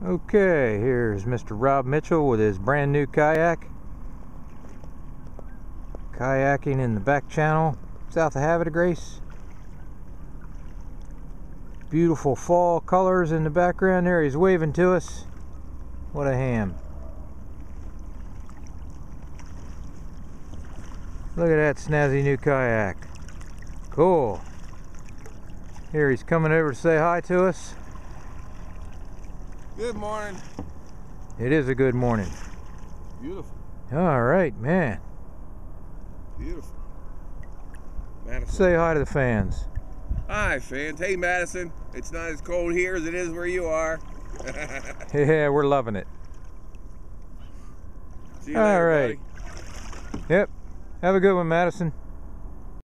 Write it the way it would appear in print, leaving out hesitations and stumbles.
Okay, here's Mr. Rob Mitchell with his brand new kayak. Kayaking in the back channel south of Havre de Grace. Beautiful fall colors in the background there. He's waving to us. What a ham. Look at that snazzy new kayak. Cool. Here he's coming over to say hi to us. Good morning. It is a good morning. Beautiful. All right, man. Beautiful. Madison. Say hi to the fans. Hi, fans. Hey, Madison. It's not as cold here as it is where you are. Yeah, we're loving it. See you later, all right. buddy. Yep. Have a good one, Madison.